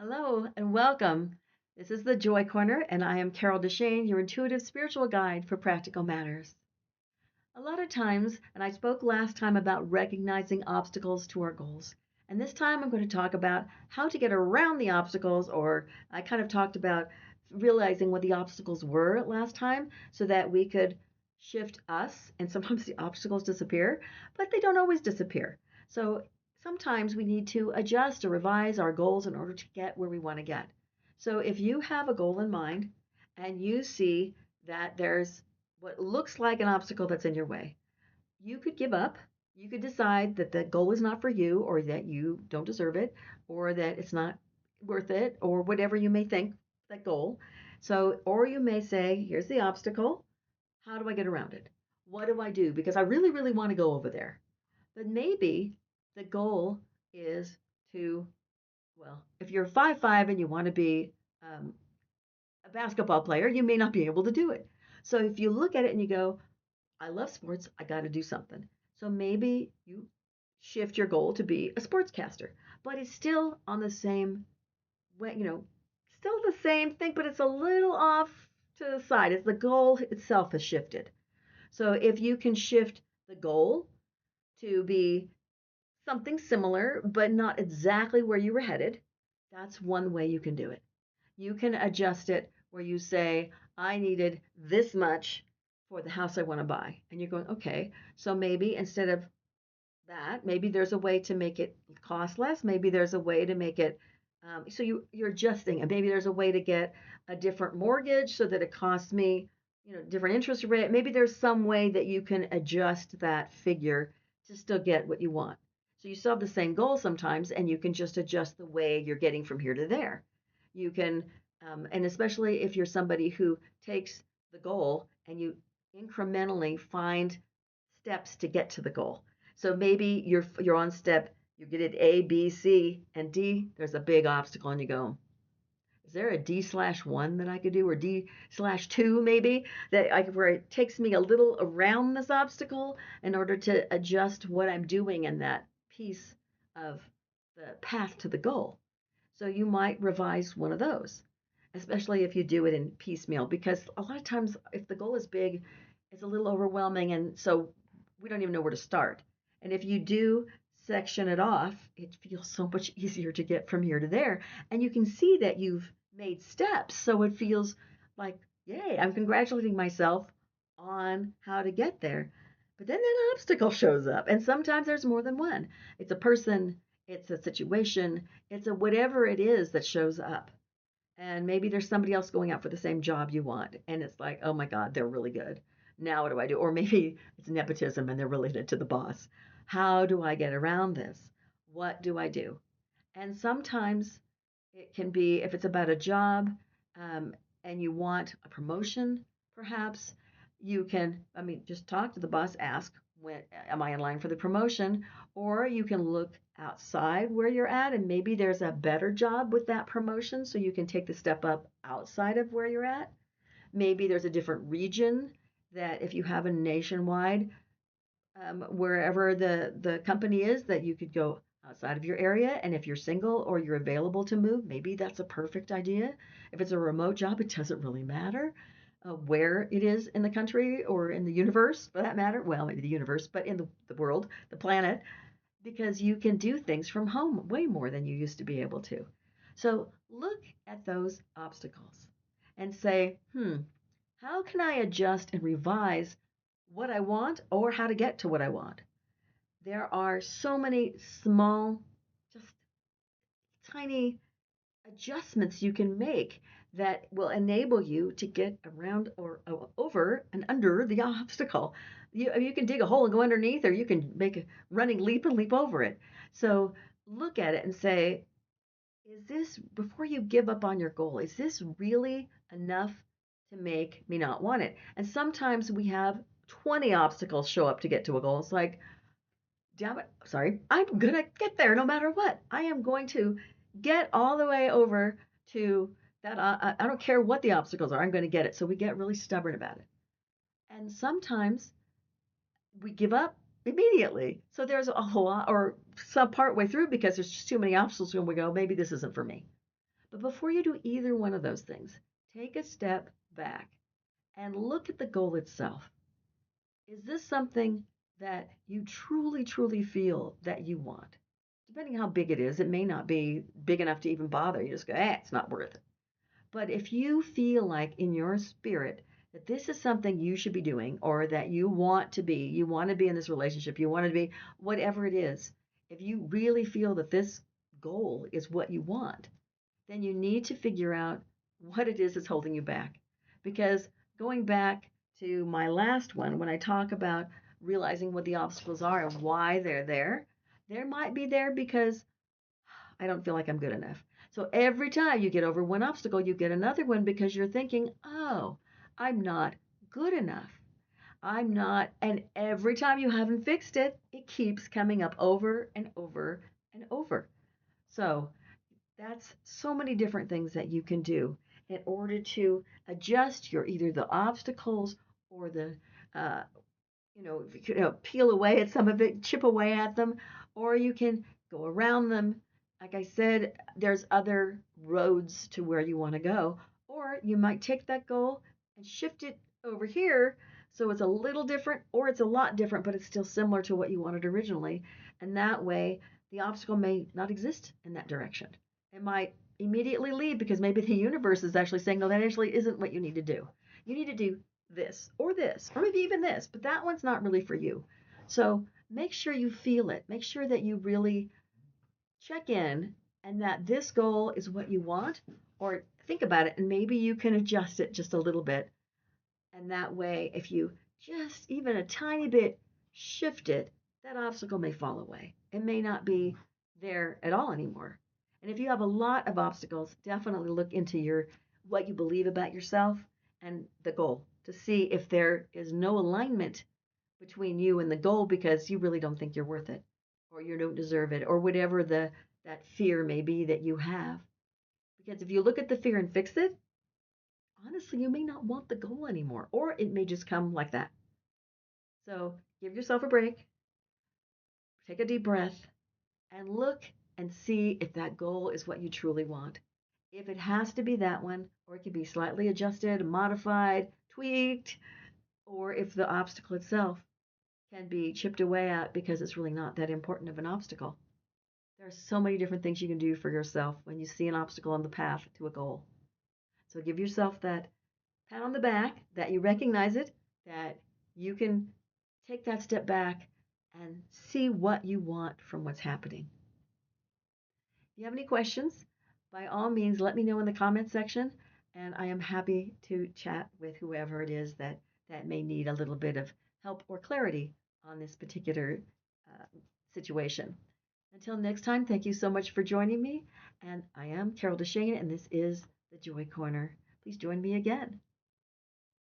Hello and welcome. This is the Joy Corner, and I am Carol DeChaine, your intuitive spiritual guide for practical matters. A lot of times, and I spoke last time about recognizing obstacles to our goals. And this time I'm going to talk about how to get around the obstacles, or I kind of talked about realizing what the obstacles were last time so that we could shift us. And sometimes the obstacles disappear, but they don't always disappear. So sometimes we need to adjust or revise our goals in order to get where we want to get. So if you have a goal in mind and you see that there's what looks like an obstacle that's in your way, you could give up. You could decide that the goal is not for you, or that you don't deserve it, or that it's not worth it, or whatever you may think that goal. So, or you may say, here's the obstacle. How do I get around it? What do I do? Because I really, really want to go over there. But maybe the goal is to, well, if you're 5'5" and you want to be um, a basketball player, you may not be able to do it. So if you look at it and you go, I love sports, I got to do something. So maybe you shift your goal to be a sportscaster, but it's still on the same way, still the same thing, but it's a little off to the side as the goal itself has shifted. So if you can shift the goal to be something similar, but not exactly where you were headed, that's one way you can do it. You can adjust it where you say, I needed this much for the house I want to buy. And you're going, okay, so maybe instead of that, maybe there's a way to make it cost less. Maybe there's a way to make it so you're adjusting, and maybe there's a way to get a different mortgage so that it costs me, different interest rate. Maybe there's some way that you can adjust that figure to still get what you want. So you still have the same goal sometimes, and you can just adjust the way you're getting from here to there. You can, and especially if you're somebody who takes the goal and you incrementally find steps to get to the goal. So maybe you're on step, you get it A, B, C, and D. There's a big obstacle, and you go, is there a D/1 that I could do, or D/2 maybe where it takes me a little around this obstacle in order to adjust what I'm doing in that piece of the path to the goal. So you might revise one of those, especially if you do it in piecemeal, because a lot of times if the goal is big, it's a little overwhelming, and so we don't even know where to start. And if you do section it off, it feels so much easier to get from here to there. And you can see that you've made steps. So it feels like, yay, I'm congratulating myself on how to get there. But then an obstacle shows up, and sometimes there's more than one. It's a person, it's a situation, it's a whatever it is that shows up. And maybe there's somebody else going out for the same job you want, and it's like, oh my God, they're really good. Now what do I do? Or maybe it's nepotism and they're related to the boss. How do I get around this? What do I do? And sometimes it can be, if it's about a job, um, and you want a promotion, perhaps you can, just talk to the boss, ask, when am I in line for the promotion? Or you can look outside where you're at, and maybe there's a better job with that promotion, so you can take the step up outside of where you're at. Maybe there's a different region that if you have a nationwide, wherever the company is, that you could go outside of your area. And if you're single or you're available to move, maybe that's a perfect idea. If it's a remote job, it doesn't really matter where it is in the country or in the universe, for that matter. Well, maybe the universe, but in the world, the planet, because you can do things from home way more than you used to be able to. So look at those obstacles and say, how can I adjust and revise what I want, or how to get to what I want? There are so many small, just tiny adjustments you can make that will enable you to get around or over and under the obstacle. You can dig a hole and go underneath, or you can make a running leap and leap over it. So look at it and say, is this, before you give up on your goal, is this really enough to make me not want it? And sometimes we have 20 obstacles show up to get to a goal. It's like, damn it, sorry, I'm gonna get there no matter what. I am going to get all the way over to that. I don't care what the obstacles are, I'm going to get it. So we get really stubborn about it. And sometimes we give up immediately. So there's a whole lot, or some part way through, because there's just too many obstacles, and we go, maybe this isn't for me. But before you do either one of those things, take a step back and look at the goal itself. Is this something that you truly, truly feel that you want? Depending how big it is, it may not be big enough to even bother. You just go, it's not worth it. But if you feel like in your spirit that this is something you should be doing, or that you want to be in this relationship, you want to be whatever it is, if you really feel that this goal is what you want, then you need to figure out what it is that's holding you back. Because going back to my last one, when I talk about realizing what the obstacles are and why they're there, there might be there because I don't feel like I'm good enough. So every time you get over one obstacle, you get another one because you're thinking, oh, I'm not good enough. I'm not. And every time you haven't fixed it, it keeps coming up over and over and over. So that's so many different things that you can do in order to adjust your either the obstacles or the uh, peel away at some of it, chip away at them, or you can go around them. Like I said, there's other roads to where you want to go, or you might take that goal and shift it over here so it's a little different, or it's a lot different, but it's still similar to what you wanted originally. And that way, the obstacle may not exist in that direction. It might immediately leave because maybe the universe is actually saying, no, that actually isn't what you need to do. You need to do this, or maybe even this, but that one's not really for you. So make sure you feel it. Make sure that you really check in and that this goal is what you want, or think about it and maybe you can adjust it just a little bit. And that way, if you just even a tiny bit shift it, that obstacle may fall away. It may not be there at all anymore. And if you have a lot of obstacles, definitely look into your what you believe about yourself and the goal to see if there is no alignment between you and the goal because you really don't think you're worth it or you don't deserve it or whatever that fear may be that you have. Because if you look at the fear and fix it, honestly, you may not want the goal anymore, or it may just come like that. So give yourself a break, take a deep breath, and look and see if that goal is what you truly want. If it has to be that one, or it can be slightly adjusted, modified, tweaked, or if the obstacle itself can be chipped away at because it's really not that important of an obstacle. There are so many different things you can do for yourself when you see an obstacle on the path to a goal. So give yourself that pat on the back that you recognize it, that you can take that step back and see what you want from what's happening. If you have any questions, by all means, let me know in the comment section, and I am happy to chat with whoever it is that may need a little bit of help or clarity on this particular uh, situation. Until next time, thank you so much for joining me, and I am Carol DeChaine, and this is the Joy Corner. Please join me again.